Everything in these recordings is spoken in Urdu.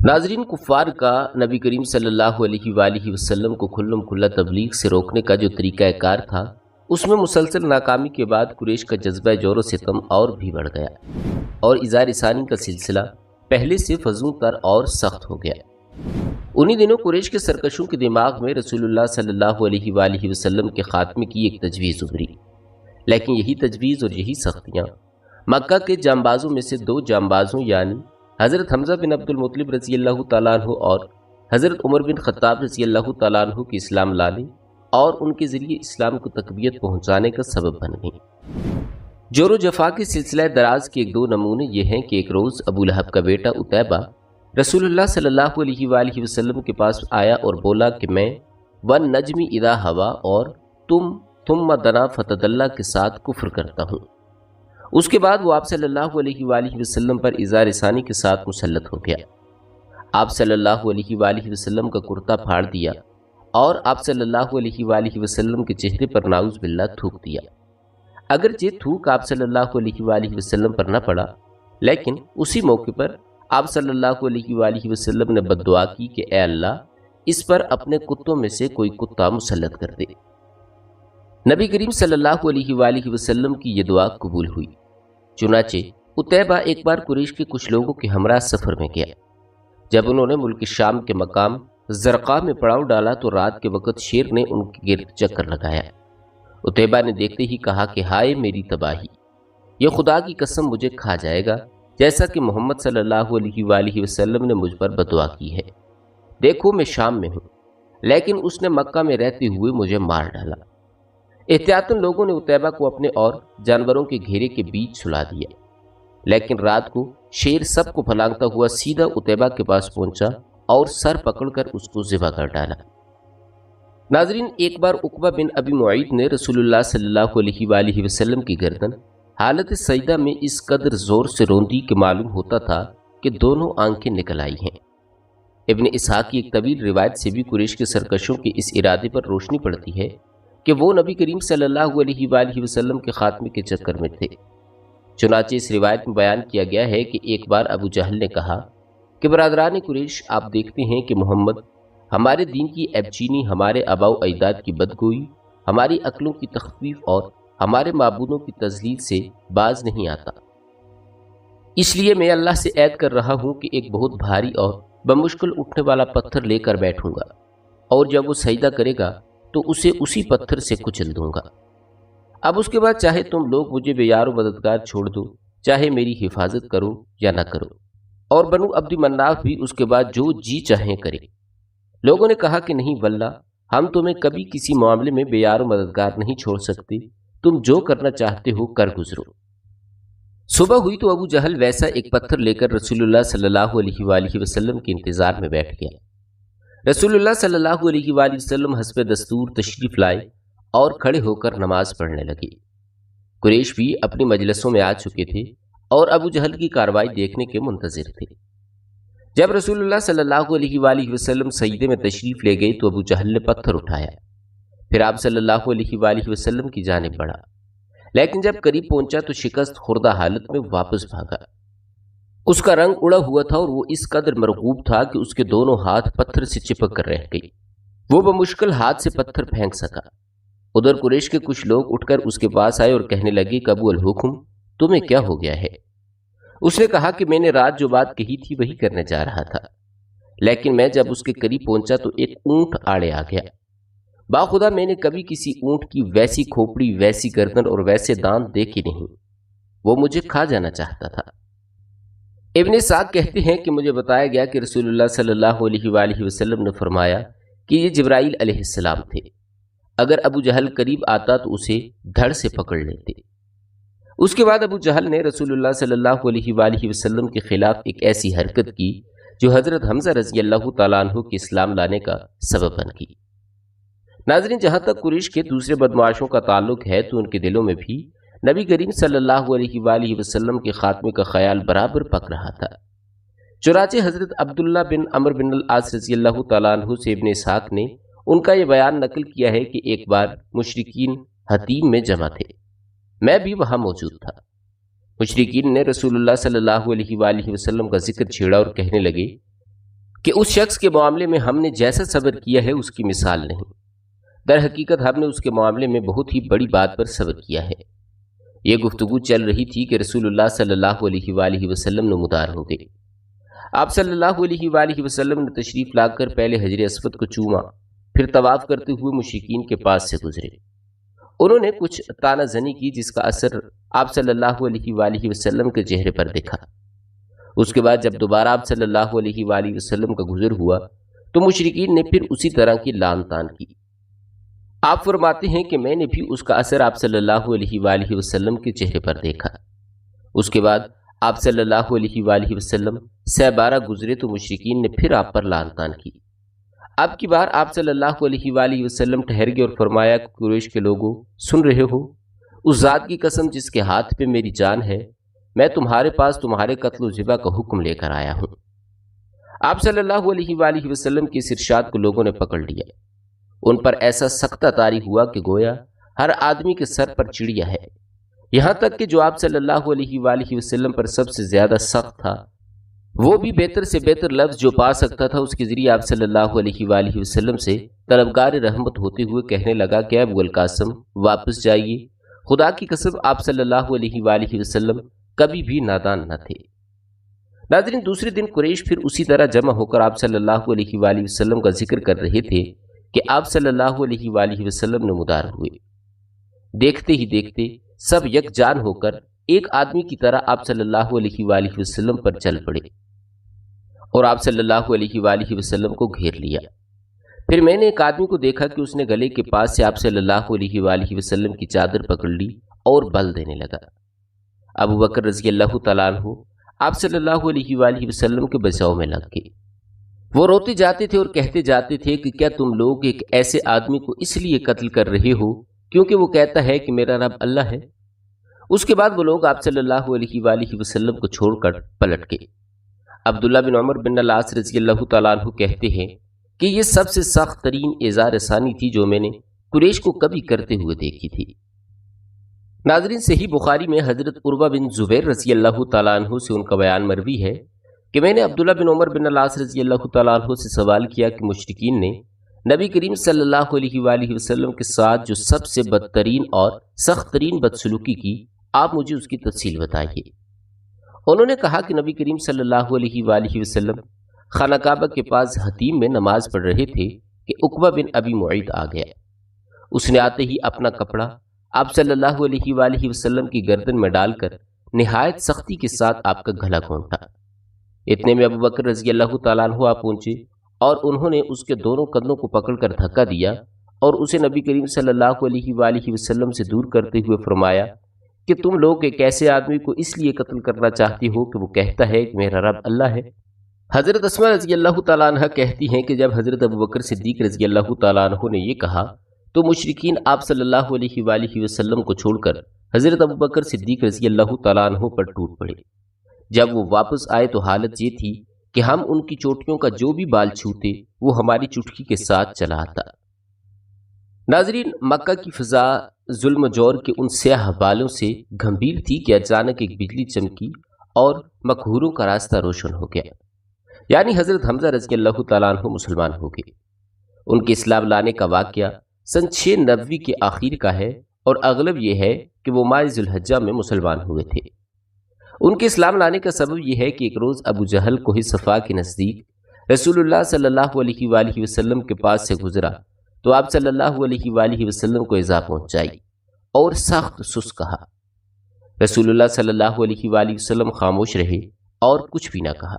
ناظرین، کفار کا نبی کریم صلی اللہ علیہ وآلہ وسلم کو کھلم کھلا تبلیغ سے روکنے کا جو طریقہ کار تھا، اس میں مسلسل ناکامی کے بعد قریش کا جذبہ جور و ستم اور بھی بڑھ گیا اور اظہار ثانی کا سلسلہ پہلے سے فزوں تر اور سخت ہو گیا۔ انہی دنوں قریش کے سرکشوں کے دماغ میں رسول اللہ صلی اللہ علیہ وآلہ وسلم کے خاتمے کی ایک تجویز ابھری، لیکن یہی تجویز اور یہی سختیاں مکہ کے جانبازوں میں سے دو جانبازوں یعنی حضرت حمزہ بن عبد المطلب رضی اللہ تعالیٰ عنہ اور حضرت عمر بن خطاب رضی اللہ تعالیٰ عنہ کی اسلام لانے اور ان کے ذریعے اسلام کو تقویت پہنچانے کا سبب بن گئی۔ جور و جفا کے سلسلہ دراز کے ایک دو نمونے یہ ہیں کہ ایک روز ابو لہب کا بیٹا عتیبہ رسول اللہ صلی اللہ علیہ وآلہ وسلم کے پاس آیا اور بولا کہ میں والنجم اذا ہوا اور تم ثم دنا فتدلی کے ساتھ کفر کرتا ہوں۔ اس کے بعد وہ آپ صلی اللہ علیہ وآلہ وسلم پر اظہار ثانی کے ساتھ مسلط ہو گیا۔ آپ صلی اللہ علیہ وآلہ وسلم کا کرتا پھاڑ دیا اور آپ صلی اللہ علیہ وآلہ وسلم کے چہرے پر نعوذ باللہ تھوک دیا۔ اگرچہ تھوک آپ صلی اللہ علیہ وآلہ وسلم پر نہ پڑا، لیکن اسی موقع پر آپ صلی اللہ علیہ وآلہ وسلم نے بد دعا کی کہ اے اللہ، اس پر اپنے کتوں میں سے کوئی کتا مسلط کر دے۔ نبی کریم صلی اللہ علیہ وآلہ وسلم کی یہ دعا قبول ہوئی۔ چنانچہ عتیبہ ایک بار قریش کے کچھ لوگوں کے ہمراہ سفر میں گیا۔ جب انہوں نے ملک شام کے مقام زرقاء میں پڑاؤ ڈالا تو رات کے وقت شیر نے ان کے گرد چکر لگایا۔ عتیبہ نے دیکھتے ہی کہا کہ ہائے میری تباہی، یہ خدا کی قسم مجھے کھا جائے گا، جیسا کہ محمد صلی اللہ علیہ وآلہ وسلم نے مجھ پر بددعا کی ہے۔ دیکھو میں شام میں ہوں، لیکن اس نے مکہ میں رہتے ہوئے مجھے مار ڈالا۔ احتیاطاً لوگوں نے عتیبہ کو اپنے اور جانوروں کے گھیرے کے بیچ سلا دیا، لیکن رات کو شیر سب کو پھلانگتا ہوا سیدھا عتیبہ کے پاس پہنچا اور سر پکڑ کر اس کو ذبح کر ڈالا۔ ناظرین، ایک بار عقبہ بن ابی معیط نے رسول اللہ صلی اللہ علیہ وآلہ وسلم کی گردن حالت سجدہ میں اس قدر زور سے روندی کہ معلوم ہوتا تھا کہ دونوں آنکھیں نکل آئی ہیں۔ ابن اسحاق کی ایک طویل روایت سے بھی قریش کے سرکشوں کے اس ارادے پر روشنی پڑتی ہے کہ وہ نبی کریم صلی اللہ علیہ وآلہ وسلم کے خاتمے کے چکر میں تھے۔ چنانچہ اس روایت میں بیان کیا گیا ہے کہ ایک بار ابو جہل نے کہا کہ برادران قریش، آپ دیکھتے ہیں کہ محمد ہمارے دین کی عیب چینی، ہمارے آباء و اجداد کی بدگوئی، ہماری عقلوں کی تخفیف اور ہمارے معبودوں کی تذلیل سے باز نہیں آتا۔ اس لیے میں اللہ سے عہد کر رہا ہوں کہ ایک بہت بھاری اور بمشکل اٹھنے والا پتھر لے کر بیٹھوں گا، اور جب وہ سجدہ کرے گا تو اسے اسی پتھر سے کچل دوں گا۔ اب اس کے بعد چاہے تم لوگ مجھے بے یار و مددگار چھوڑ دو، چاہے میری حفاظت کرو یا نہ کرو، اور بنو عبد مناف بھی اس کے بعد جو جی چاہیں کرے۔ لوگوں نے کہا کہ نہیں واللہ، ہم تمہیں کبھی کسی معاملے میں بے یار و مددگار نہیں چھوڑ سکتے، تم جو کرنا چاہتے ہو کر گزرو۔ صبح ہوئی تو ابو جہل ویسا ایک پتھر لے کر رسول اللہ صلی اللہ علیہ وآلہ وسلم کے انتظار میں بیٹھ گیا۔ رسول اللہ صلی اللہ علیہ وآلہ وسلم حسب دستور تشریف لائے اور کھڑے ہو کر نماز پڑھنے لگے۔ قریش بھی اپنی مجلسوں میں آ چکے تھے اور ابو جہل کی کارروائی دیکھنے کے منتظر تھے۔ جب رسول اللہ صلی اللہ علیہ وآلہ وسلم سجدے میں تشریف لے گئے تو ابو جہل نے پتھر اٹھایا، پھر آپ صلی اللہ علیہ وآلہ وسلم کی جانب بڑھا، لیکن جب قریب پہنچا تو شکست خوردہ حالت میں واپس بھاگا۔ اس کا رنگ اڑا ہوا تھا اور وہ اس قدر مرغوب تھا کہ اس کے دونوں ہاتھ پتھر سے چپک کر رہ گئی۔ وہ بمشکل ہاتھ سے پتھر پھینک سکا۔ ادھر قریش کے کچھ لوگ اٹھ کر اس کے پاس آئے اور کہنے لگے کہ ابو الحکم، تمہیں کیا ہو گیا ہے؟ اس نے کہا کہ میں نے رات جو بات کہی تھی وہی کرنے جا رہا تھا، لیکن میں جب اس کے قریب پہنچا تو ایک اونٹ آڑے آ گیا۔ باخدا میں نے کبھی کسی اونٹ کی ویسی کھوپڑی، ویسی گردن اور ویسے دانت دیکھے نہیں، وہ مجھے کھا جانا چاہتا تھا۔ ابن اسحاق کہتے ہیں کہ مجھے بتایا گیا کہ رسول اللہ صلی اللہ علیہ وآلہ وسلم نے فرمایا کہ یہ جبرائیل علیہ السلام تھے، اگر ابو جہل قریب آتا تو اسے دھڑ سے پکڑ لیتے۔ اس کے بعد ابو جہل نے رسول اللہ صلی اللہ علیہ وآلہ وسلم کے خلاف ایک ایسی حرکت کی جو حضرت حمزہ رضی اللہ تعالیٰ عنہ کے اسلام لانے کا سبب بن گئی۔ ناظرین، جہاں تک قریش کے دوسرے بدمعاشوں کا تعلق ہے تو ان کے دلوں میں بھی نبی کریم صلی اللہ علیہ وآلہ وسلم کے خاتمے کا خیال برابر پک رہا تھا۔ چنانچہ حضرت عبداللہ بن عمرو بن العاص رضی اللہ تعالیٰ عنہ سے ابن اسحاق نے ان کا یہ بیان نقل کیا ہے کہ ایک بار مشرکین حتیم میں جمع تھے، میں بھی وہاں موجود تھا۔ مشرکین نے رسول اللہ صلی اللہ علیہ وآلہ وسلم کا ذکر چھیڑا اور کہنے لگے کہ اس شخص کے معاملے میں ہم نے جیسا صبر کیا ہے اس کی مثال نہیں۔ در حقیقت ہم نے اس کے معاملے میں بہت ہی بڑی بات پر صبر کیا ہے۔ یہ گفتگو چل رہی تھی کہ رسول اللہ صلی اللہ علیہ وآلہ وسلم نمودار ہو گئے۔ آپ صلی اللہ علیہ وآلہ وسلم نے تشریف لا کر پہلے حجر اسود کو چوما، پھر طواف کرتے ہوئے مشرکین کے پاس سے گزرے۔ انہوں نے کچھ طعنہ زنی کی جس کا اثر آپ صلی اللہ علیہ وآلہ وسلم کے چہرے پر دکھا۔ اس کے بعد جب دوبارہ آپ صلی اللہ علیہ وآلہ وسلم کا گزر ہوا تو مشرکین نے پھر اسی طرح کی لعن طعن کی۔ آپ فرماتے ہیں کہ میں نے بھی اس کا اثر آپ صلی اللہ علیہ وآلہ وسلم کے چہرے پر دیکھا۔ اس کے بعد آپ صلی اللہ علیہ وآلہ وسلم سہ بارہ گزرے تو مشرکین نے پھر آپ پر لعن طعن کی۔ اب کی بار آپ صلی اللہ علیہ وآلہ وسلم ٹھہر گئے اور فرمایا کہ قریش کے لوگوں سن رہے ہو، اس ذات کی قسم جس کے ہاتھ پہ میری جان ہے، میں تمہارے پاس تمہارے قتل و ذبح کا حکم لے کر آیا ہوں۔ آپ صلی اللہ علیہ وآلہ وسلم کی اس ارشاد کو لوگوں نے پکڑ لیا۔ ان پر ایسا سختہ طاری ہوا کہ گویا ہر آدمی کے سر پر چڑیا ہے، یہاں تک کہ جو آپ صلی اللہ علیہ وآلہ وسلم پر سب سے زیادہ سخت تھا، وہ بھی بہتر سے بہتر لفظ جو پا سکتا تھا اس کے ذریعے آپ صلی اللہ علیہ وآلہ وسلم سے طلبگار رحمت ہوتے ہوئے کہنے لگا کہ ابو القاسم واپس جائیے، خدا کی قسم آپ صلی اللہ علیہ وآلہ وسلم کبھی بھی نادان نہ تھے۔ ناظرین، دوسرے دن قریش پھر اسی طرح جمع ہو کر آپ صلی اللہ علیہ وآلہ وسلم کا ذکر کر رہے تھے کہ آپ صلی اللہ علیہ وآلہ وسلم نمودار ہوئے۔ دیکھتے ہی دیکھتے سب یک جان ہو کر ایک آدمی کی طرح آپ صلی اللہ علیہ وآلہ وسلم پر چل پڑے اور آپ صلی اللہ علیہ وآلہ وسلم کو گھیر لیا۔ پھر میں نے ایک آدمی کو دیکھا کہ اس نے گلے کے پاس سے آپ صلی اللہ علیہ وآلہ وسلم کی چادر پکڑ لی اور بل دینے لگا۔ ابو بکر رضی اللہ تعالیٰ عنہ آپ صلی اللہ علیہ وآلہ وسلم کے بچاؤ میں لگ گئے۔ وہ روتے جاتے تھے اور کہتے جاتے تھے کہ کیا تم لوگ ایک ایسے آدمی کو اس لیے قتل کر رہے ہو کیونکہ وہ کہتا ہے کہ میرا رب اللہ ہے؟ اس کے بعد وہ لوگ آپ صلی اللہ علیہ وآلہ وسلم کو چھوڑ کر پلٹ گئے۔ عبداللہ بن عمر بن العاص رضی اللہ تعالیٰ عنہ کہتے ہیں کہ یہ سب سے سخت ترین ایذا رسانی تھی جو میں نے قریش کو کبھی کرتے ہوئے دیکھی تھی۔ ناظرین، صحیح بخاری میں حضرت عروہ بن زبیر رضی اللہ تعالیٰ عنہ سے ان کا بیان مروی ہے کہ میں نے عبداللہ بن عمر بن العاص رضی اللہ تعالیٰ عنہ سے سوال کیا کہ مشرکین نے نبی کریم صلی اللہ علیہ وآلہ وسلم کے ساتھ جو سب سے بدترین اور سخت ترین بدسلوکی کی، آپ مجھے اس کی تفصیل بتائیے۔ انہوں نے کہا کہ نبی کریم صلی اللہ علیہ وآلہ وسلم خانہ کعبہ کے پاس حتیم میں نماز پڑھ رہے تھے کہ عقبہ بن ابی معیط آ گیا۔ اس نے آتے ہی اپنا کپڑا آپ صلی اللہ علیہ وآلہ وسلم کی گردن میں ڈال کر نہایت سختی کے ساتھ آپ کا گلا گھونٹا۔ اتنے میں ابو بکر رضی اللہ تعالیٰ عنہ آ پہنچے اور انہوں نے اس کے دونوں کندھوں کو پکڑ کر دھکا دیا اور اسے نبی کریم صلی اللہ علیہ وآلہ وسلم سے دور کرتے ہوئے فرمایا کہ تم لوگ ایک ایسے آدمی کو اس لیے قتل کرنا چاہتے ہو کہ وہ کہتا ہے کہ میرا رب اللہ ہے۔ حضرت اسماء رضی اللہ تعالیٰ عنہ کہتی ہیں کہ جب حضرت ابو بکر صدیق رضی اللہ تعالیٰ عنہ نے یہ کہا تو مشرکین آپ صلی اللہ علیہ وآلہ وسلم کو چھوڑ کر حضرت ابو بکر صدیق رضی اللہ تعالیٰ عنہ پر ٹوٹ پڑے۔ جب وہ واپس آئے تو حالت یہ تھی کہ ہم ان کی چوٹیوں کا جو بھی بال چھوتے وہ ہماری چٹکی کے ساتھ چلا آتا۔ ناظرین، مکہ کی فضا ظلم و جور کے ان سیاہ بالوں سے گھمبیر تھی کہ اچانک ایک بجلی چمکی اور مقہوروں کا راستہ روشن ہو گیا، یعنی حضرت حمزہ رضی اللہ تعالیٰ عنہ مسلمان ہو گئے۔ ان کے اسلام لانے کا واقعہ سن 690 کے آخر کا ہے اور اغلب یہ ہے کہ وہ ماہ ذی الحجہ میں مسلمان ہوئے تھے۔ ان کے اسلام لانے کا سبب یہ ہے کہ ایک روز ابو جہل کوہ صفا کے نزدیک رسول اللہ صلی اللہ علیہ وآلہ وسلم کے پاس سے گزرا تو آپ صلی اللہ علیہ وآلہ وسلم کو ایذا پہنچائی اور سخت سست کہا۔ رسول اللہ صلی اللہ علیہ وآلہ وسلم خاموش رہے اور کچھ بھی نہ کہا،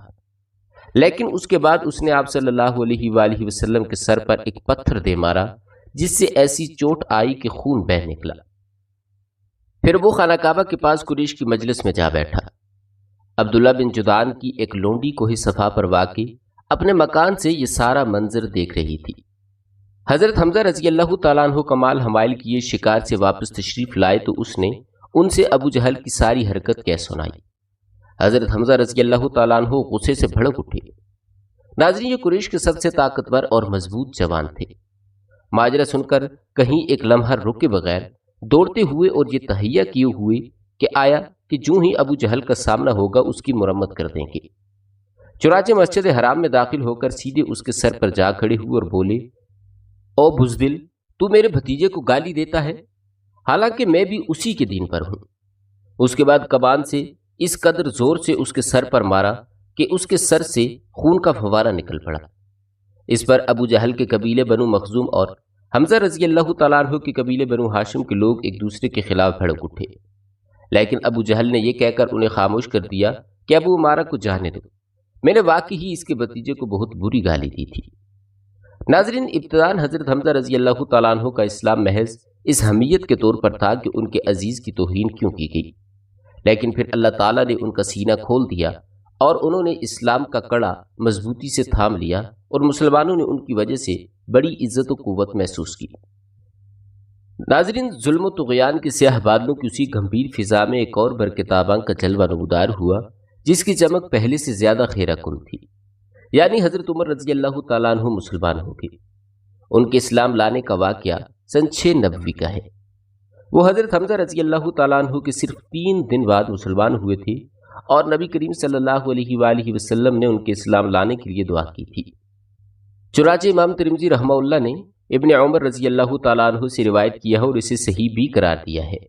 لیکن اس کے بعد اس نے آپ صلی اللہ علیہ وآلہ وسلم کے سر پر ایک پتھر دے مارا جس سے ایسی چوٹ آئی کہ خون بہہ نکلا۔ پھر وہ خانہ کعبہ کے پاس قریش کی مجلس میں جا بیٹھا۔ عبداللہ بن جدعان کی ایک لونڈی کوہ صفا پر واقع اپنے مکان سے یہ سارا منظر دیکھ رہی تھی۔ حضرت حمزہ رضی اللہ تعالیٰ عنہ کمال حمائل کیے شکار سے واپس تشریف لائے تو اس نے ان سے ابو جہل کی ساری حرکت کہہ سنائی۔ حضرت حمزہ رضی اللہ تعالیٰ عنہ غصے سے بھڑک اٹھے۔ ناظرین، یہ قریش کے سب سے طاقتور اور مضبوط جوان تھے۔ ماجرا سن کر کہیں ایک لمحہ رکے بغیر دوڑتے ہوئے اور یہ تہیہ کیے ہوئے کہ آیا کہ جو ہی ابو جہل کا سامنا ہوگا اس کی مرمت کر دیں گے۔ چنانچہ مسجد حرام میں داخل ہو کر سیدھے اس کے سر پر جا کھڑے ہوئے اور بولے، او بزدل، تو میرے بھتیجے کو گالی دیتا ہے، حالانکہ میں بھی اسی کے دین پر ہوں۔ اس کے بعد کمان سے اس قدر زور سے اس کے سر پر مارا کہ اس کے سر سے خون کا فوارہ نکل پڑا۔ اس پر ابو جہل کے قبیلے بنو مخزوم اور حمزہ رضی اللہ تعالیٰ عنہ کے قبیلے بنو ہاشم کے لوگ ایک دوسرے کے خلاف بھڑک اٹھے، لیکن ابو جہل نے یہ کہہ کر انہیں خاموش کر دیا کہ ابو عمارہ کو جانے دو، میں نے واقعی ہی اس کے بھتیجے کو بہت بری گالی دی تھی۔ ناظرین، ابتداً حضرت حمزہ رضی اللہ تعالیٰ عنہ کا اسلام محض اس حمیت کے طور پر تھا کہ ان کے عزیز کی توہین کیوں کی گئی، لیکن پھر اللہ تعالیٰ نے ان کا سینہ کھول دیا اور انہوں نے اسلام کا کڑا مضبوطی سے تھام لیا اور مسلمانوں نے ان کی وجہ سے بڑی عزت و قوت محسوس کی۔ ناظرین، ظلم و طغیان کے سیاہ بادلوں کی اسی گمبھیر فضا میں ایک اور برکتاباں کا جلوہ نمودار ہوا جس کی چمک پہلے سے زیادہ خیرہ کن تھی، یعنی حضرت عمر رضی اللہ تعالیٰ عنہ مسلمان ہو گئے۔ ان کے اسلام لانے کا واقعہ سن 690 کا ہے۔ وہ حضرت حمزہ رضی اللہ تعالیٰ عنہ کے صرف 3 دن بعد مسلمان ہوئے تھے اور نبی کریم صلی اللہ علیہ وآلہ وسلم نے ان کے اسلام لانے کے لیے دعا کی تھی۔ چنانچہ امام ترمذی رحمہ اللہ نے ابن عمر رضی اللہ تعالیٰ عنہ سے روایت کیا ہے اور اسے صحیح بھی قرار دیا ہے،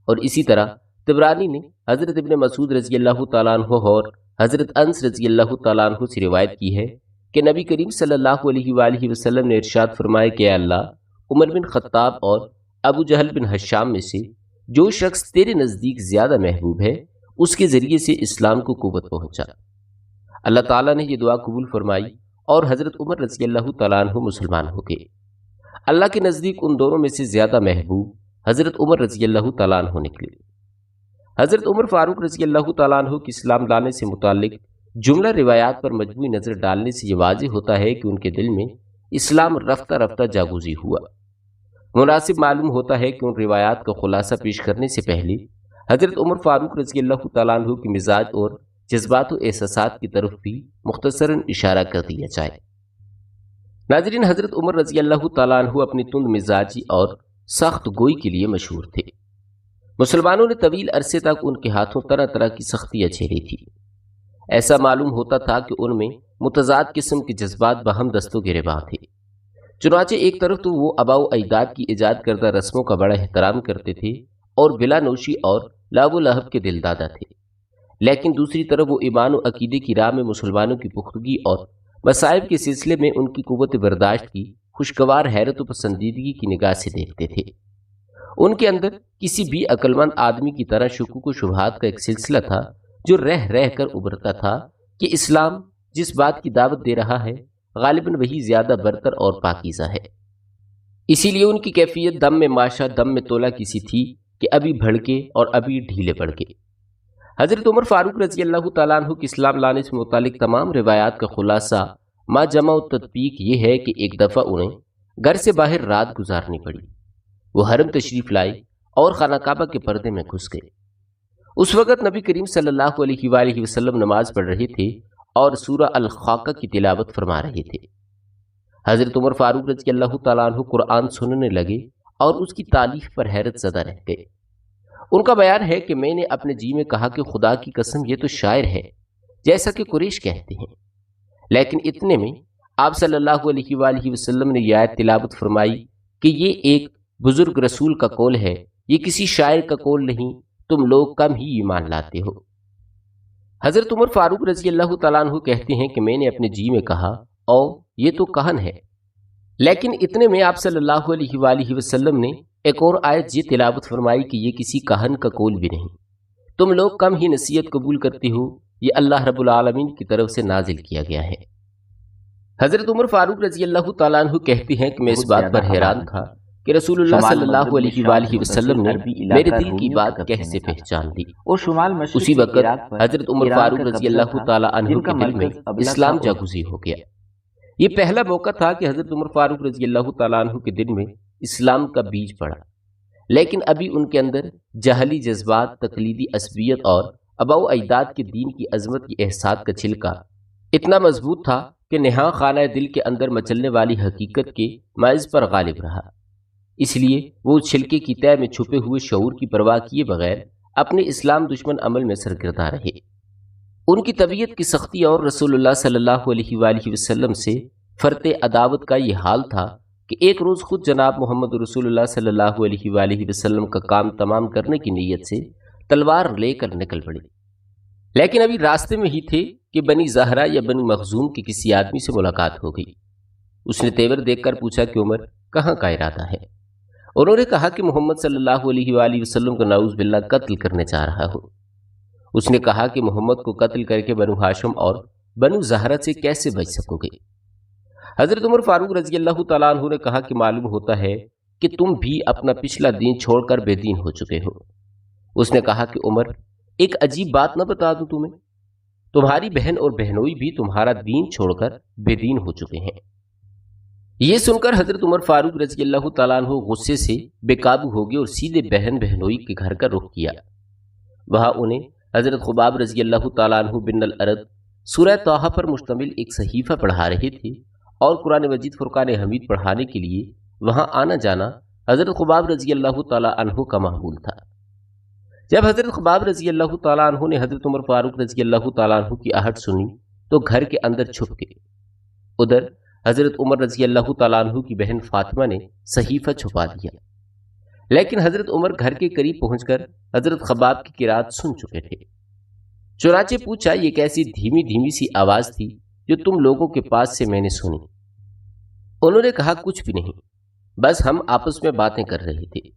اور اسی طرح طبرانی نے حضرت ابن مسعود رضی اللہ تعالیٰ عنہ اور حضرت انس رضی اللہ تعالیٰ عنہ سے روایت کی ہے کہ نبی کریم صلی اللہ علیہ وآلہ وسلم نے ارشاد فرمایا کہ اے اللہ، عمر بن خطاب اور ابو جہل بن ہشام میں سے جو شخص تیرے نزدیک زیادہ محبوب ہے اس کے ذریعے سے اسلام کو قوت پہنچا۔ اللہ تعالیٰ نے یہ دعا قبول فرمائی اور حضرت عمر رضی اللہ تعالیٰ عنہ مسلمان ہو گئے۔ اللہ کے نزدیک ان دونوں میں سے زیادہ محبوب حضرت عمر رضی اللہ تعالیٰ عنہ نکلے۔ حضرت عمر فاروق رضی اللہ تعالیٰ عنہ کی اسلام لانے سے متعلق جملہ روایات پر مجموعی نظر ڈالنے سے یہ واضح ہوتا ہے کہ ان کے دل میں اسلام رفتہ رفتہ جاگوزی ہوا۔ مناسب معلوم ہوتا ہے کہ ان روایات کا خلاصہ پیش کرنے سے پہلے حضرت عمر فاروق رضی اللہ تعالیٰ عنہ کی مزاج اور جذبات و احساسات کی طرف بھی مختصراً اشارہ کر دیا جائے۔ ناظرین، حضرت عمر رضی اللہ تعالیٰ عنہ اپنی تند مزاجی اور سخت گوئی کے لیے مشہور تھے۔ مسلمانوں نے طویل عرصے تک ان کے ہاتھوں طرح طرح کی سختیاں جھیلی تھی۔ ایسا معلوم ہوتا تھا کہ ان میں متضاد قسم کے جذبات باہم دست و گریباں تھے۔ چنانچہ ایک طرف تو وہ آباء و اجداد کی ایجاد کردہ رسموں کا بڑا احترام کرتے تھے اور بلا نوشی اور لعب و لہب کے دل دادا تھے، لیکن دوسری طرف وہ ایمان و عقیدے کی راہ میں مسلمانوں کی پختگی اور مصائب کے سلسلے میں ان کی قوت برداشت کی خوشگوار حیرت و پسندیدگی کی نگاہ سے دیکھتے تھے۔ ان کے اندر کسی بھی عقلمند آدمی کی طرح شکوک و شبہات کا ایک سلسلہ تھا جو رہ رہ کر ابھرتا تھا کہ اسلام جس بات کی دعوت دے رہا ہے غالباً وہی زیادہ برتر اور پاکیزہ ہے۔ اسی لیے ان کی کیفیت دم میں ماشا دم میں تولا کسی تھی کہ ابھی بھڑکے اور ابھی ڈھیلے پڑ گئے۔ حضرت عمر فاروق رضی اللہ تعالیٰ عنہ کی اسلام لانے سے متعلق تمام روایات کا خلاصہ ما جمع و تطبیق یہ ہے کہ ایک دفعہ انہیں گھر سے باہر رات گزارنی پڑی۔ وہ حرم تشریف لائے اور خانہ کعبہ کے پردے میں گھس گئے۔ اس وقت نبی کریم صلی اللہ علیہ وآلہ وسلم نماز پڑھ رہے تھے اور سورہ الخاقہ کی تلاوت فرما رہے تھے۔ حضرت عمر فاروق رضی اللہ تعالیٰ عنہ قرآن سننے لگے اور اس کی تعلیف پر حیرت زدہ رہ گئے۔ ان کا بیان ہے کہ میں نے اپنے جی میں کہا کہ خدا کی قسم یہ تو شاعر ہے جیسا کہ قریش کہتے ہیں، لیکن اتنے میں آپ صلی اللہ علیہ وآلہ وسلم نے یہ آیت تلاوت فرمائی کہ یہ ایک بزرگ رسول کا قول ہے، یہ کسی شاعر کا قول نہیں، تم لوگ کم ہی ایمان لاتے ہو۔ حضرت عمر فاروق رضی اللہ تعالیٰ عنہ کہتے ہیں کہ میں نے اپنے جی میں کہا او یہ تو کہن ہے، لیکن اتنے میں آپ صلی اللہ علیہ وآلہ وسلم نے ایک اور آیت یہ تلاوت فرمائی کہ یہ کسی کہن کا قول بھی نہیں، تم لوگ کم ہی نصیحت قبول کرتے ہو، یہ اللہ رب العالمین کی طرف سے نازل کیا گیا ہے۔ حضرت عمر فاروق رضی اللہ تعالیٰ عنہ کہتے ہیں کہ میں اس بات پر حیران تھا کہ رسول اللہ صلی اللہ علیہ وآلہ وسلم نے میرے دل کی بات کیسے پہچان لی۔ اسی وقت حضرت عمر فاروق رضی اللہ تعالیٰ عنہ کے دل میں اسلام جاگزی ہو گیا۔ یہ پہلا موقع تھا کہ حضرت عمر فاروق رضی اللہ تعالیٰ عنہ کے دل میں اسلام کا بیج پڑا، لیکن ابھی ان کے اندر جہلی جذبات، تقلیدی عصبیت اور آباء و اجداد کے دین کی عظمت کی احساس کا چھلکا اتنا مضبوط تھا کہ نہاں خانہ دل کے اندر مچلنے والی حقیقت کے معز پر غالب رہا۔ اس لیے وہ چھلکے کی تہ میں چھپے ہوئے شعور کی پرواہ کیے بغیر اپنے اسلام دشمن عمل میں سرگرداں رہے۔ ان کی طبیعت کی سختی اور رسول اللہ صلی اللہ علیہ وآلہ وسلم سے فرط عداوت کا یہ حال تھا کہ ایک روز خود جناب محمد رسول اللہ صلی اللہ علیہ وآلہ وسلم کا کام تمام کرنے کی نیت سے تلوار لے کر نکل پڑے، لیکن ابھی راستے میں ہی تھے کہ بنی زہرا یا بنی مخزوم کے کسی آدمی سے ملاقات ہو گئی۔ اس نے تیور دیکھ کر پوچھا کہ عمر کہاں کا ارادہ ہے؟ انہوں نے کہا کہ محمد صلی اللہ علیہ وآلہ وسلم کو نعوذ باللہ قتل کرنے جا رہا ہوں۔ اس نے کہا کہ محمد کو قتل کر کے بنو ہاشم اور بنو زہرا سے کیسے بچ سکو گے؟ حضرت عمر فاروق رضی اللہ تعالیٰ عنہ نے کہا کہ معلوم ہوتا ہے کہ تم بھی اپنا پچھلا دین چھوڑ کر بے دین ہو چکے ہو۔ اس نے کہا کہ عمر ایک عجیب بات نہ بتا دوں تمہیں، تمہاری بہن اور بہنوئی بھی تمہارا دین چھوڑ کر بے دین ہو چکے ہیں۔ یہ سن کر حضرت عمر فاروق رضی اللہ تعالیٰ عنہ غصے سے بے قابو ہو گئے اور سیدھے بہن بہنوئی کے گھر کا رخ کیا۔ وہاں انہیں حضرت خباب رضی اللہ تعالیٰ عنہ بن الارد سورہ طٰہٰ پر مشتمل ایک صحیفہ پڑھا رہے تھے اور قرآن مجید فرقان حمید پڑھانے کے لیے وہاں آنا جانا حضرت خباب رضی اللہ تعالیٰ عنہ کا معمول تھا۔ جب حضرت خباب رضی اللہ تعالیٰ عنہ نے حضرت عمر فاروق رضی اللہ تعالیٰ عنہ کی آہٹ سنی تو گھر کے اندر چھپ گئے۔ ادھر حضرت عمر رضی اللہ تعالیٰ عنہ کی بہن فاطمہ نے صحیفہ چھپا دیا، لیکن حضرت عمر گھر کے قریب پہنچ کر حضرت خباب کی قرات سن چکے تھے۔ چنانچہ پوچھا یہ کیسی دھیمی دھیمی سی آواز تھی جو تم لوگوں کے پاس سے میں نے سنی؟ انہوں نے کہا کچھ بھی نہیں، بس ہم آپس میں باتیں کر رہے تھے۔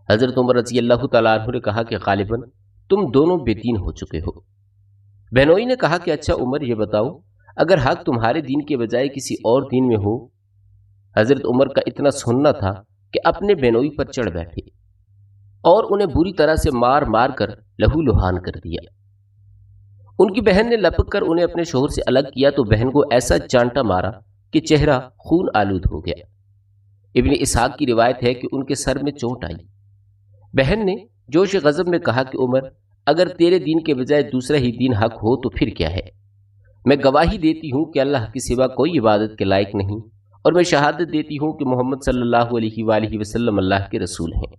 حضرت عمر رضی اللہ تعالیٰ عنہ نے کہا کہ غالباً تم دونوں بے دین ہو چکے ہو۔ بہنوئی نے کہا کہ اچھا عمر یہ بتاؤ اگر حق تمہارے دین کے بجائے کسی اور دین میں ہو؟ حضرت عمر کا اتنا سننا تھا کہ اپنے بہنوئی پر چڑھ بیٹھے اور انہیں بری طرح سے مار مار کر لہو لہان کر دیا۔ ان کی بہن نے لپک کر انہیں اپنے شوہر سے الگ کیا تو بہن کو ایسا چانٹا مارا کہ چہرہ خون آلود ہو گیا۔ ابن اسحاق کی روایت ہے کہ ان کے سر میں چوٹ آئی۔ بہن نے جوش غضب میں کہا کہ عمر اگر تیرے دین کے بجائے دوسرا ہی دین حق ہو تو پھر کیا ہے؟ میں گواہی دیتی ہوں کہ اللہ کے سوا کوئی عبادت کے لائق نہیں، اور میں شہادت دیتی ہوں کہ محمد صلی اللہ علیہ وآلہ وسلم اللہ کے رسول ہیں۔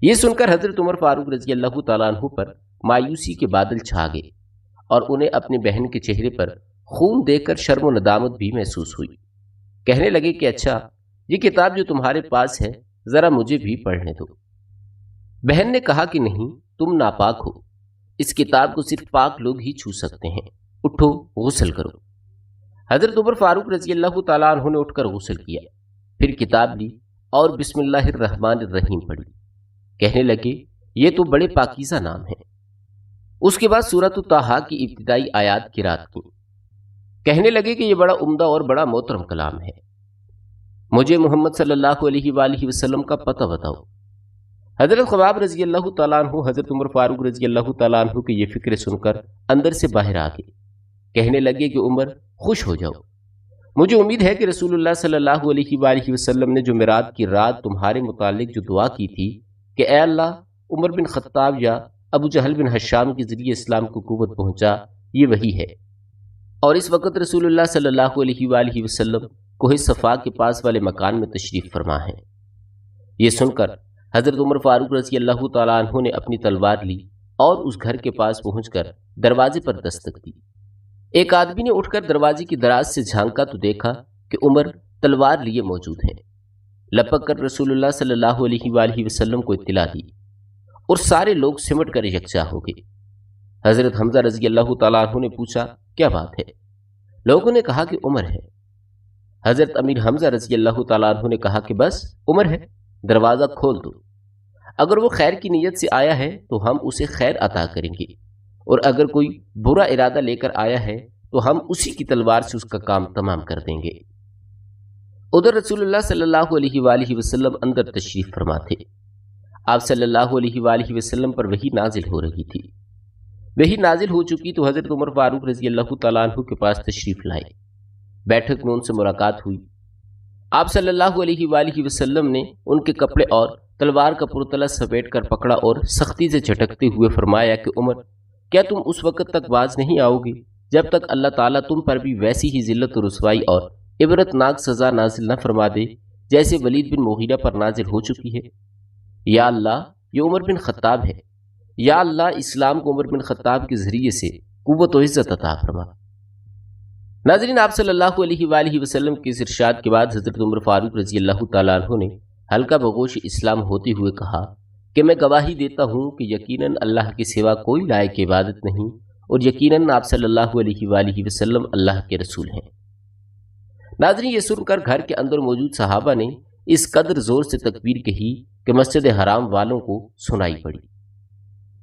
یہ سن کر حضرت عمر فاروق رضی اللہ تعالیٰ عنہ پر مایوسی کے بادل چھا گئے اور انہیں اپنی بہن کے چہرے پر خون دیکھ کر شرم و ندامت بھی محسوس ہوئی۔ کہنے لگے کہ اچھا یہ کتاب جو تمہارے پاس ہے ذرا مجھے بھی پڑھنے دو۔ بہن نے کہا کہ نہیں، تم ناپاک ہو، اس کتاب کو صرف پاک لوگ ہی چھو سکتے ہیں، اٹھو غسل کرو۔ حضرت عمر فاروق رضی اللہ تعالیٰ عنہ نے اٹھ کر غسل کیا، پھر کتاب لی اور بسم اللہ الرحمن الرحیم پڑھی۔ کہنے لگے یہ تو بڑے پاکیزہ نام ہیں۔ اس کے بعد سورۃ طٰہٰ کی ابتدائی آیات قرات کی۔ کہنے لگے کہ یہ بڑا عمدہ اور بڑا محترم کلام ہے، مجھے محمد صلی اللہ علیہ وآلہ وسلم کا پتہ بتاؤ۔ حضرت خباب رضی اللہ تعالیٰ عنہ حضرت عمر فاروق رضی اللہ تعالیٰ عنہ کی یہ فکر سن کر اندر سے باہر آ گئے۔ کہنے لگے کہ عمر خوش ہو جاؤ، مجھے امید ہے کہ رسول اللہ صلی اللہ علیہ وآلہ وسلم نے جو معراج کی رات تمہارے متعلق جو دعا کی تھی کہ اے اللہ عمر بن خطاب یا ابو جہل بن حشام کے ذریعے اسلام کو قوت پہنچا، یہ وہی ہے۔ اور اس وقت رسول اللہ صلی اللہ علیہ وآلہ وسلم کوہ صفا کے پاس والے مکان میں تشریف فرما ہے۔ یہ سن کر حضرت عمر فاروق رضی اللہ تعالیٰ عنہ نے اپنی تلوار لی اور اس گھر کے پاس پہنچ کر دروازے پر دستک دی۔ ایک آدمی نے اٹھ کر دروازے کی دراز سے جھانکا تو دیکھا کہ عمر تلوار لیے موجود ہیں۔ لپک کر رسول اللہ صلی اللہ علیہ وآلہ وسلم کو اطلاع دی اور سارے لوگ سمٹ کر یکجا ہو گئے۔ حضرت حمزہ رضی اللہ تعالیٰ عنہ نے پوچھا کیا بات ہے؟ لوگوں نے کہا کہ عمر ہے۔ حضرت امیر حمزہ رضی اللہ تعالیٰ عنہ نے کہا کہ بس عمر ہے، دروازہ کھول دو، اگر وہ خیر کی نیت سے آیا ہے تو ہم اسے خیر عطا کریں گے، اور اگر کوئی برا ارادہ لے کر آیا ہے تو ہم اسی کی تلوار سے اس کا کام تمام کر دیں گے۔ ادھر رسول اللہ صلی اللہ علیہ وآلہ وسلم اندر تشریف فرما تھے۔ آپ صلی اللہ علیہ وآلہ وسلم پر وحی نازل ہو رہی تھی۔ وحی نازل ہو چکی تو حضرت عمر فاروق رضی اللہ تعالیٰ عنہ کے پاس تشریف لائے۔ بیٹھک میں ان سے ملاقات ہوئی۔ آپ صلی اللہ علیہ وآلہ وسلم نے ان کے کپڑے اور تلوار کا پرتلا سمیٹ کر پکڑا اور سختی سے جھٹکتے ہوئے فرمایا کہ عمر کیا تم اس وقت تک باز نہیں آؤ گے جب تک اللہ تعالیٰ تم پر بھی ویسی ہی ذلت و رسوائی اور عبرت ناک سزا نازل نہ فرما دے جیسے ولید بن مغیرہ پر نازل ہو چکی ہے؟ یا اللہ یہ عمر بن خطاب ہے، یا اللہ اسلام کو عمر بن خطاب کے ذریعے سے قوت و عزت عطا فرما۔ ناظرین، آپ صلی اللہ علیہ وآلہ وسلم کے اس ارشاد کے بعد حضرت عمر فاروق رضی اللہ تعالیٰ عنہ نے ہلکا بگوش اسلام ہوتے ہوئے کہا کہ میں گواہی دیتا ہوں کہ یقیناً اللہ کے سوا کوئی لائق عبادت نہیں، اور یقیناً آپ صلی اللہ علیہ وآلہ وسلم اللہ کے رسول ہیں۔ ناظرین، یہ سن کر گھر کے اندر موجود صحابہ نے اس قدر زور سے تکبیر کہی کہ مسجد حرام والوں کو سنائی پڑی۔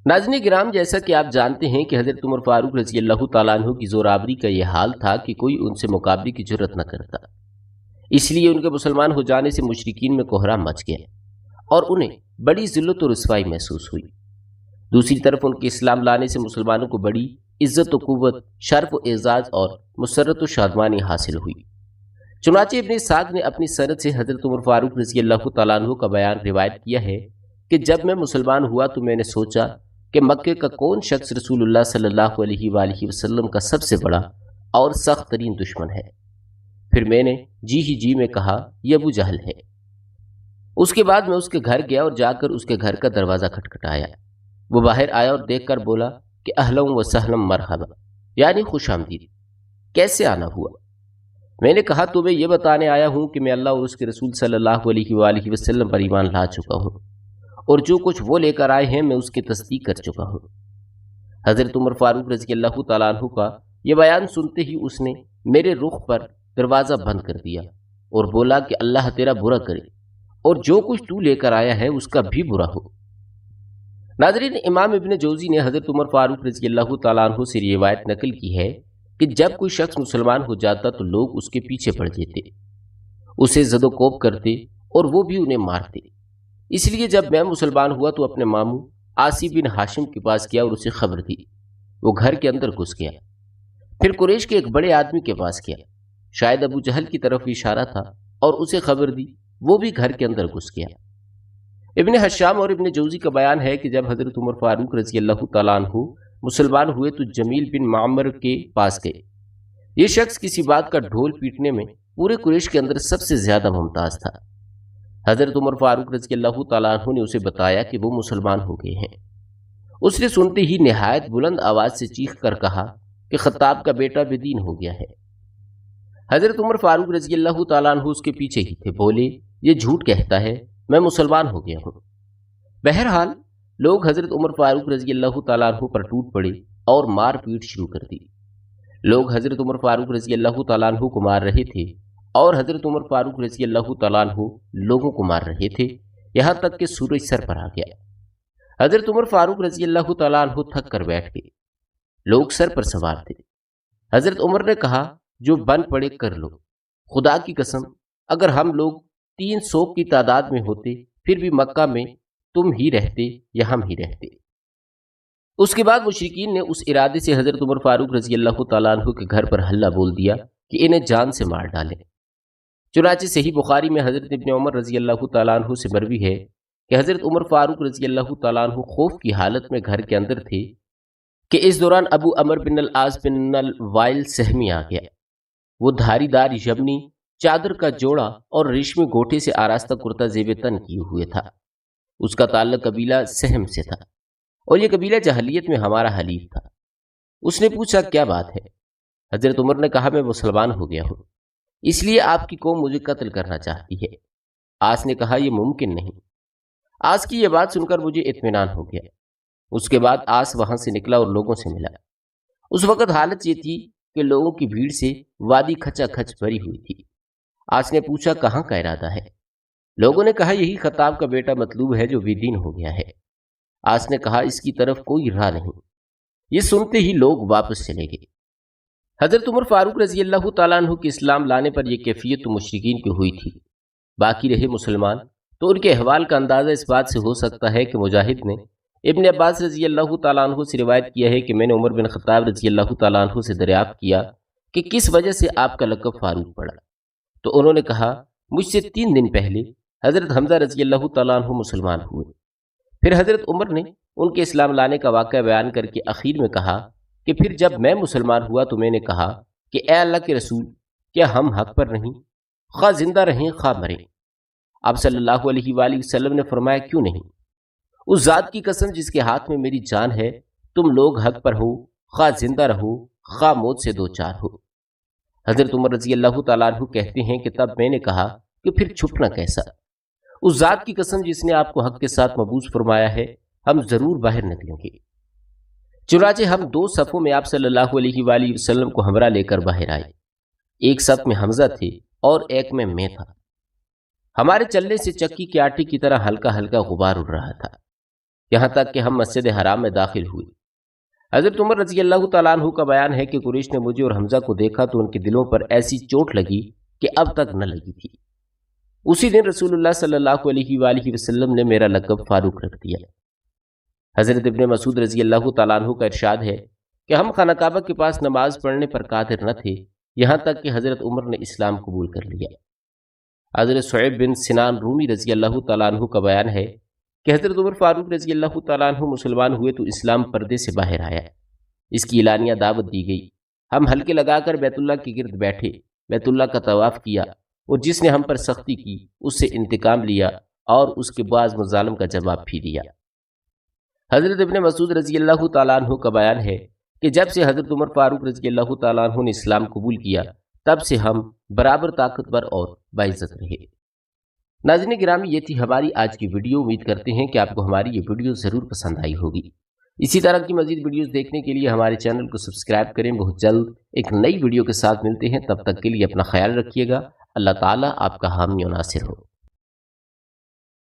ناظرین کرام، جیسا کہ آپ جانتے ہیں کہ حضرت عمر فاروق رضی اللہ تعالیٰ عنہ کی زورآوری کا یہ حال تھا کہ کوئی ان سے مقابلے کی جرت نہ کرتا، اس لیے ان کے مسلمان ہو جانے سے مشرکین میں کوہرام مچ گیا اور انہیں بڑی ذلت و رسوائی محسوس ہوئی۔ دوسری طرف ان کے اسلام لانے سے مسلمانوں کو بڑی عزت و قوت، شرف و اعزاز اور مسرت و شادمانی حاصل ہوئی۔ چنانچہ ابن اسحاق نے اپنی سند سے حضرت عمر فاروق رضی اللہ تعالیٰ عنہ کا بیان روایت کیا ہے کہ جب میں مسلمان ہوا تو میں نے سوچا کہ مکے کا کون شخص رسول اللہ صلی اللہ علیہ وآلہ وسلم کا سب سے بڑا اور سخت ترین دشمن ہے۔ پھر میں نے جی میں کہا یہ ابو جہل ہے۔ اس کے بعد میں اس کے گھر گیا اور جا کر اس کے گھر کا دروازہ کھٹکھٹایا۔ وہ باہر آیا اور دیکھ کر بولا کہ اہلا و سہلا مرحبا، یعنی خوش آمدید، کیسے آنا ہوا؟ میں نے کہا تمہیں یہ بتانے آیا ہوں کہ میں اللہ اور اس کے رسول صلی اللہ علیہ وآلہ وسلم پر ایمان لا چکا ہوں، اور جو کچھ وہ لے کر آئے ہیں میں اس کی تصدیق کر چکا ہوں۔ حضرت عمر فاروق رضی اللہ تعالیٰ عنہ کا یہ بیان سنتے ہی اس نے میرے رخ پر دروازہ بند کر دیا اور بولا کہ اللہ تیرا برا کرے، اور جو کچھ تو لے کر آیا ہے اس کا بھی برا ہو۔ ناظرین، امام ابن جوزی نے حضرت عمر فاروق رضی اللہ تعالیٰ عنہ سے روایت نقل کی ہے کہ جب کوئی شخص مسلمان ہو جاتا تو لوگ اس کے پیچھے پڑ جاتے، اسے زد و کوب کرتے اور وہ بھی انہیں مارتے۔ اس لیے جب میں مسلمان ہوا تو اپنے ماموں عاصی بن ہاشم کے پاس گیا اور اسے خبر دی۔ وہ گھر کے اندر گھس گیا، پھر قریش کے ایک بڑے آدمی کے پاس گیا، شاید ابو جہل کی طرف اشارہ تھا، اور اسے خبر دی، وہ بھی گھر کے اندر گھس گیا۔ ابن حشام اور ابن جوزی کا بیان ہے کہ جب حضرت عمر فاروق رضی اللہ تعالیٰ عنہ مسلمان ہوئے تو جمیل بن معمر کے پاس گئے۔ یہ شخص کسی بات کا ڈھول پیٹنے میں پورے قریش کے اندر سب سے زیادہ ممتاز تھا۔ حضرت عمر فاروق رضی اللہ تعالیٰ عنہ نے اسے بتایا کہ وہ مسلمان ہو گئے ہیں۔ اس نے سنتے ہی نہایت بلند آواز سے چیخ کر کہا کہ خطاب کا بیٹا بے دین ہو گیا ہے۔ حضرت عمر فاروق رضی اللہ تعالیٰ عنہ اس کے پیچھے ہی تھے، بولے یہ جھوٹ کہتا ہے، میں مسلمان ہو گیا ہوں۔ بہرحال لوگ حضرت عمر فاروق رضی اللہ تعالیٰ عنہ پر ٹوٹ پڑے اور مار پیٹ شروع کر دی۔ لوگ حضرت عمر فاروق رضی اللہ تعالیٰ عنہ کو مار رہے تھے اور حضرت عمر فاروق رضی اللہ تعالیٰ عنہ لوگوں کو مار رہے تھے، یہاں تک کہ سورج سر پر آ گیا۔ حضرت عمر فاروق رضی اللہ تعالیٰ عنہ تھک کر بیٹھ گئے، لوگ سر پر سوار تھے۔ حضرت عمر نے کہا جو بن پڑے کر لو، خدا کی قسم اگر ہم لوگ 300 کی تعداد میں ہوتے پھر بھی مکہ میں تم ہی رہتے یا ہم ہی رہتے۔ اس کے بعد مشرکین نے اس ارادے سے حضرت عمر فاروق رضی اللہ تعالیٰ عنہ کے گھر پر حلہ بول دیا کہ انہیں جان سے مار ڈالیں۔ چنانچہ صحیح بخاری میں حضرت ابن عمر رضی اللہ تعالیٰ عنہ سے مروی ہے کہ حضرت عمر فاروق رضی اللہ تعالیٰ عنہ خوف کی حالت میں گھر کے اندر تھے کہ اس دوران ابو عمر بن العاص بن الوائل سہمی آ گیا۔ وہ دھاری دار یمنی چادر کا جوڑا اور ریشمی گوٹے سے آراستہ کرتا زیب تن کیے ہوئے تھا۔ اس کا تعلق قبیلہ سہم سے تھا اور یہ قبیلہ جاہلیت میں ہمارا حلیف تھا۔ اس نے پوچھا کیا بات ہے؟ حضرت عمر نے کہا میں مسلمان ہو گیا ہوں، اس لیے آپ کی قوم مجھے قتل کرنا چاہتی ہے۔ آس نے کہا یہ ممکن نہیں۔ آس کی یہ بات سن کر مجھے اطمینان ہو گیا۔ اس کے بعد آس وہاں سے نکلا اور لوگوں سے ملا۔ اس وقت حالت یہ تھی کہ لوگوں کی بھیڑ سے وادی کھچا کھچ بھری ہوئی تھی۔ آس نے پوچھا کہاں کا ارادہ ہے؟ لوگوں نے کہا یہی خطاب کا بیٹا مطلوب ہے جو بے دین ہو گیا ہے۔ آس نے کہا اس کی طرف کوئی راہ نہیں۔ یہ سنتے ہی لوگ واپس چلے گئے۔ حضرت عمر فاروق رضی اللہ تعالیٰ عنہ کے اسلام لانے پر یہ کیفیت تو مشرکین کی ہوئی تھی، باقی رہے مسلمان تو ان کے احوال کا اندازہ اس بات سے ہو سکتا ہے کہ مجاہد نے ابن عباس رضی اللہ تعالیٰ عنہ سے روایت کیا ہے کہ میں نے عمر بن خطاب رضی اللہ تعالیٰ عنہ سے دریافت کیا کہ کس وجہ سے آپ کا لقب فاروق پڑا، تو انہوں نے کہا مجھ سے 3 دن پہلے حضرت حمزہ رضی اللہ تعالیٰ عنہ مسلمان ہوئے۔ پھر حضرت عمر نے ان کے اسلام لانے کا واقعہ بیان کر کے اخیر میں کہا کہ پھر جب میں مسلمان ہوا تو میں نے کہا کہ اے اللہ کے رسول کیا ہم حق پر نہیں، خواہ زندہ رہیں خواہ مریں؟ آپ صلی اللہ علیہ وآلہ وسلم نے فرمایا کیوں نہیں؟ اس ذات کی قسم جس کے ہاتھ میں میری جان ہے تم لوگ حق پر ہو خواہ زندہ رہو خواہ موت سے دو چار ہو۔ حضرت عمر رضی اللہ تعالیٰ عنہ کہتے ہیں کہ تب میں نے کہا کہ پھر چھپنا کیسا؟ اس ذات کی قسم جس نے آپ کو حق کے ساتھ مبعوث فرمایا ہے، ہم ضرور باہر نکلیں گے۔ چنانچہ ہم دو صفوں میں آپ صلی اللہ علیہ وآلہ وسلم کو ہمراہ لے کر باہر آئے۔ ایک صف میں حمزہ تھے اور ایک میں تھا۔ ہمارے چلنے سے چکی کے آٹے کی طرح ہلکا ہلکا غبار اڑ رہا تھا، یہاں تک کہ ہم مسجد حرام میں داخل ہوئے۔ حضرت عمر رضی اللہ تعالیٰ عنہ کا بیان ہے کہ قریش نے مجھے اور حمزہ کو دیکھا تو ان کے دلوں پر ایسی چوٹ لگی کہ اب تک نہ لگی تھی۔ اسی دن رسول اللہ صلی اللہ علیہ وآلہ وسلم نے میرا لقب فاروق رکھ دیا۔ حضرت ابن مسعود رضی اللہ تعالیٰ عنہ کا ارشاد ہے کہ ہم خانہ کعبہ کے پاس نماز پڑھنے پر قادر نہ تھے یہاں تک کہ حضرت عمر نے اسلام قبول کر لیا۔ حضرت صہیب بن سنان رومی رضی اللہ تعالیٰ عنہ کا بیان ہے کہ حضرت عمر فاروق رضی اللہ تعالیٰ عنہ مسلمان ہوئے تو اسلام پردے سے باہر آیا، اس کی اعلانیہ دعوت دی گئی۔ ہم حلقے لگا کر بیت اللہ کے گرد بیٹھے، بیت اللہ کا طواف کیا، اور جس نے ہم پر سختی کی اس سے انتقام لیا اور اس کے بعض مظالم کا جواب بھی دیا۔ حضرت ابن مسعود رضی اللہ تعالیٰ عنہ کا بیان ہے کہ جب سے حضرت عمر فاروق رضی اللہ تعالیٰ عنہ نے اسلام قبول کیا تب سے ہم برابر طاقتور اور باعزت رہے۔ ناظرین گرامی، یہ تھی ہماری آج کی ویڈیو۔ امید کرتے ہیں کہ آپ کو ہماری یہ ویڈیو ضرور پسند آئی ہوگی۔ اسی طرح کی مزید ویڈیوز دیکھنے کے لیے ہمارے چینل کو سبسکرائب کریں۔ بہت جلد ایک نئی ویڈیو کے ساتھ ملتے ہیں، تب تک کے لیے اپنا خیال رکھیے گا۔ اللہ تعالیٰ آپ کا حامی و ناصر ہو۔